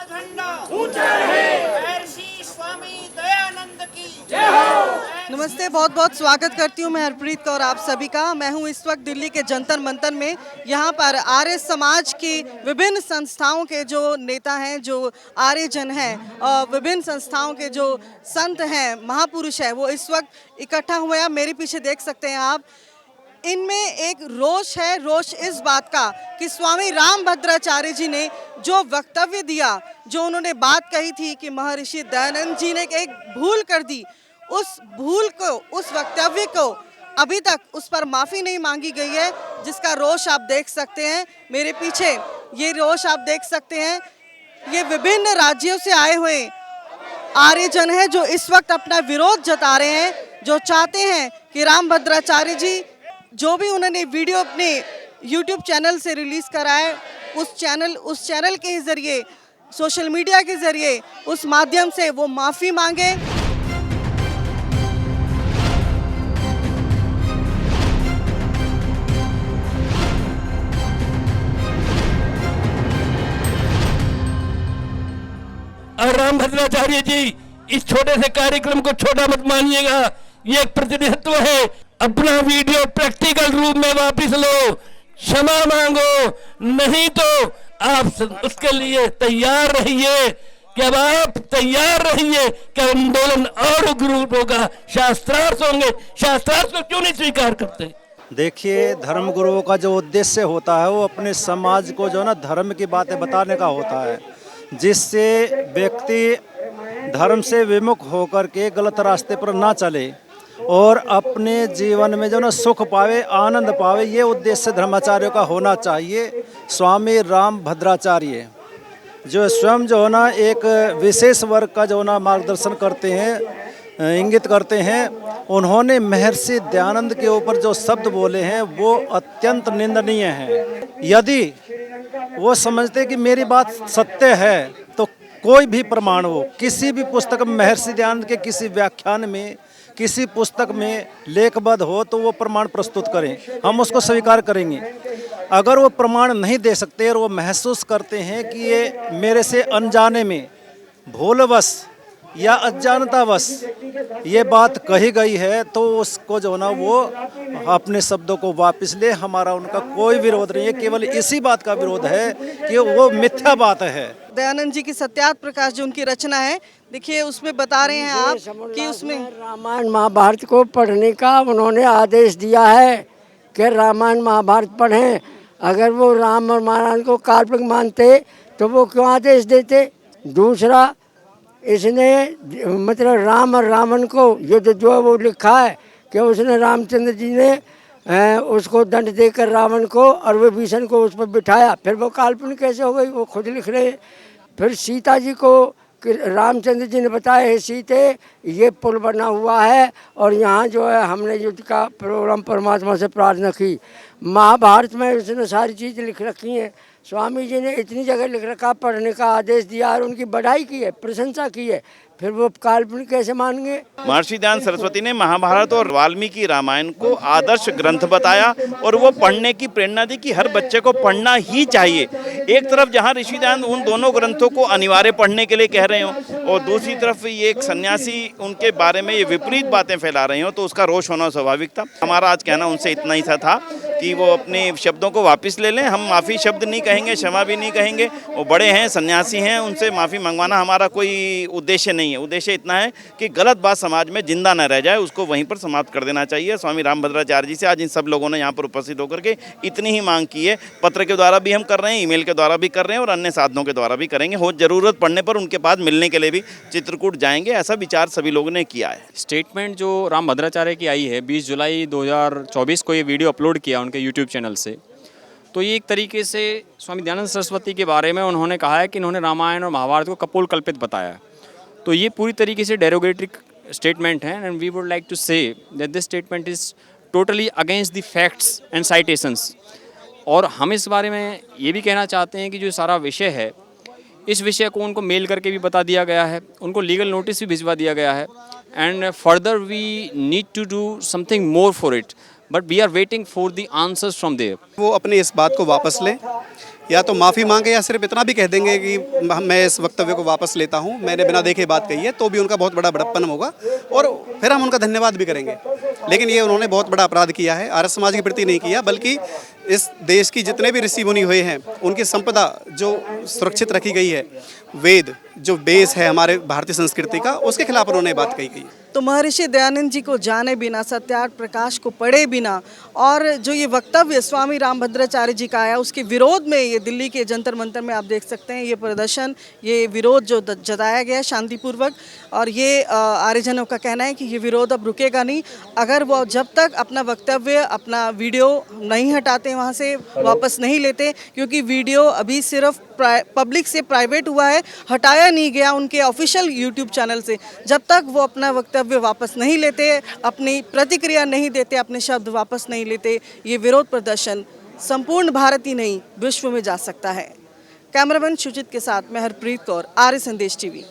झंडा ऊंचा रहे। महर्षि स्वामी दयानंद की जय हो। नमस्ते, बहुत बहुत स्वागत करती हूँ मैं हरप्रीत कौर आप सभी का। मैं हूँ इस वक्त दिल्ली के जंतर मंतर में। यहाँ पर आर्य समाज की विभिन्न संस्थाओं के जो नेता हैं, जो आर्यजन हैं और विभिन्न संस्थाओं के जो संत हैं, महापुरुष हैं, वो इस वक्त इकट्ठा हुए हैं। मेरे पीछे देख सकते हैं आप। इनमें एक रोष है, रोष इस बात का कि स्वामी रामभद्राचार्य जी ने जो वक्तव्य दिया, जो उन्होंने बात कही थी कि महर्षि दयानंद जी ने एक भूल कर दी, उस भूल को, उस वक्तव्य को अभी तक उस पर माफ़ी नहीं मांगी गई है, जिसका रोष आप देख सकते हैं मेरे पीछे। ये रोष आप देख सकते हैं, ये विभिन्न राज्यों से आए हुए आर्यजन हैं जो इस वक्त अपना विरोध जता रहे हैं, जो चाहते हैं कि रामभद्राचार्य जी जो भी उन्होंने वीडियो अपने YouTube चैनल से रिलीज़ करा है, उस चैनल के ज़रिए, सोशल मीडिया के ज़रिए, उस माध्यम से वो माफ़ी मांगे। और रामभद्राचार्य जी, इस छोटे से कार्यक्रम को छोटा मत मानिएगा, ये एक प्रतिनिधित्व है। अपना वीडियो प्रैक्टिकल रूप में वापस लो, क्षमा मांगो, नहीं तो आप उसके लिए तैयार रहिए कि अब आप तैयार रहिए कि आंदोलन और उग्र रूप होगा। शास्त्रार्थ होंगे, शास्त्रार्थ को क्यों नहीं स्वीकार करते? देखिए, धर्म गुरुओं का जो उद्देश्य होता है वो अपने समाज को जो ना धर्म की बातें बताने का होता है, जिससे व्यक्ति धर्म से विमुख होकर के गलत रास्ते पर ना चले और अपने जीवन में जो ना सुख पावे, आनंद पावे। ये उद्देश्य धर्माचार्यों का होना चाहिए। स्वामी रामभद्राचार्य जो स्वयं जो है ना एक विशेष वर्ग का जो ना मार्गदर्शन करते हैं, इंगित करते हैं, उन्होंने महर्षि दयानंद के ऊपर जो शब्द बोले हैं वो अत्यंत निंदनीय हैं। यदि वो समझते कि मेरी बात सत्य है तो कोई भी प्रमाण हो, किसी भी पुस्तक में, महर्षि दयानंद के किसी व्याख्यान में, किसी पुस्तक में लेखबद्ध हो तो वो प्रमाण प्रस्तुत करें, हम उसको स्वीकार करेंगे। अगर वो प्रमाण नहीं दे सकते और वो महसूस करते हैं कि ये मेरे से अनजाने में, भूलवश या अज्ञानतावश ये बात कही गई है, तो उसको जो ना वो अपने शब्दों को वापस ले। हमारा उनका कोई विरोध नहीं है, केवल इसी बात का विरोध है कि वो मिथ्या बात है। दयानंद जी की सत्यार्थ प्रकाश जो उनकी रचना है, देखिए उसमें बता रहे हैं आप कि उसमें रामायण महाभारत को पढ़ने का उन्होंने आदेश दिया है कि रामायण महाभारत पढ़ें। अगर वो राम और महाराज को काल्पनिक मानते तो वो क्यों आदेश देते? दूसरा, इसने मतलब राम और रावण को युद्ध जो वो लिखा है कि उसने रामचंद्र जी ने उसको दंड देकर रावण को और विभीषण को उस पर बिठाया, फिर वो काल्पनिक कैसे हो गई? वो खुद लिख रहे हैं। फिर सीता जी को रामचंद्र जी ने बताया है, सीते ये पुल बना हुआ है और यहाँ जो है हमने युद्ध का प्रोग्राम परमात्मा से प्रार्थना की। महाभारत में उसने सारी चीज़ लिख रखी हैं। स्वामी जी ने इतनी जगह लिख रखा, पढ़ने का आदेश दिया और उनकी बढ़ाई की है, प्रशंसा की है, फिर वो काल्पनिक कैसे मानेंगे? महर्षि दयानंद सरस्वती ने महाभारत और वाल्मीकि रामायण को आदर्श ग्रंथ बताया और वो पढ़ने की प्रेरणा दी कि हर बच्चे को पढ़ना ही चाहिए। एक तरफ जहाँ ऋषि दयानंद उन दोनों ग्रंथों को अनिवार्य पढ़ने के लिए कह रहे हो और दूसरी तरफ ये एक सन्यासी उनके बारे में ये विपरीत बातें फैला रहे हो, तो उसका रोष होना स्वाभाविक था। हमारा आज कहना उनसे इतना ही सा था कि वो अपने शब्दों को वापस ले लें। हम माफ़ी शब्द नहीं कहेंगे, क्षमा भी नहीं कहेंगे। वो बड़े हैं, सन्यासी हैं, उनसे माफ़ी मंगवाना हमारा कोई उद्देश्य नहीं है। उद्देश्य इतना है कि गलत बात समाज में जिंदा न रह जाए, उसको वहीं पर समाप्त कर देना चाहिए। स्वामी रामभद्राचार्य जी से आज इन सब लोगों ने यहाँ पर उपस्थित होकर के इतनी ही मांग की है। पत्र के द्वारा भी हम कर रहे हैं, ईमेल के द्वारा भी कर रहे हैं और अन्य साधनों के द्वारा भी करेंगे। हो जरूरत पड़ने पर उनके पास मिलने के लिए भी चित्रकूट जाएंगे, ऐसा विचार सभी लोगों ने किया है। स्टेटमेंट जो रामभद्राचार्य की आई है 20 जुलाई 2024 को ये वीडियो अपलोड किया उनके यूट्यूब चैनल से, तो ये एक तरीके से स्वामी दयानंद सरस्वती के बारे में उन्होंने कहा है कि इन्होंने रामायण और महाभारत को कपोल कल्पित बताया। तो ये पूरी तरीके से डेरोगेटरी स्टेटमेंट है and we would like to say that this statement is totally against the facts and citations. और हम इस बारे में ये भी कहना चाहते हैं कि जो सारा विषय है, इस विषय को उनको मेल करके भी बता दिया गया है, उनको लीगल नोटिस भी भिजवा दिया गया है and further we need to do something more for it, but we are waiting for the answers from there. वो अपने इस बात को वापस लें या तो माफ़ी मांगे या सिर्फ इतना भी कह देंगे कि मैं इस वक्तव्य को वापस लेता हूं, मैंने बिना देखे बात कही है, तो भी उनका बहुत बड़ा बड़प्पन होगा और फिर हम उनका धन्यवाद भी करेंगे। लेकिन ये उन्होंने बहुत बड़ा अपराध किया है, आर्य समाज के प्रति नहीं किया, बल्कि इस देश की जितने भी ऋषि मुनि हुए हैं उनकी संपदा जो सुरक्षित रखी गई है, वेद जो बेस है हमारे भारतीय संस्कृति का, उसके खिलाफ उन्होंने बात कही गई। तो महर्षि दयानंद जी को जाने बिना, सत्यार्थ प्रकाश को पढ़े बिना और जो ये वक्तव्य स्वामी रामभद्राचार्य जी का आया उसके विरोध में ये दिल्ली के जंतर मंतर में आप देख सकते हैं ये प्रदर्शन, ये विरोध जो जताया गया है शांतिपूर्वक। और ये आर्यजनों का कहना है कि ये विरोध अब रुकेगा नहीं, अगर वो जब तक अपना वक्तव्य, अपना वीडियो नहीं हटाते, वहाँ से वापस नहीं लेते, क्योंकि वीडियो अभी सिर्फ पब्लिक से प्राइवेट हुआ है, हटाया नहीं गया उनके ऑफिशियल यूट्यूब चैनल से। जब तक वो अपना वक्तव्य वापस नहीं लेते, अपनी प्रतिक्रिया नहीं देते, अपने शब्द वापस नहीं लेते, ये विरोध प्रदर्शन संपूर्ण भारत ही नहीं विश्व में जा सकता है। कैमरामैन सुचित के साथ मैं हरप्रीत कौर, आर्य संदेश टीवी।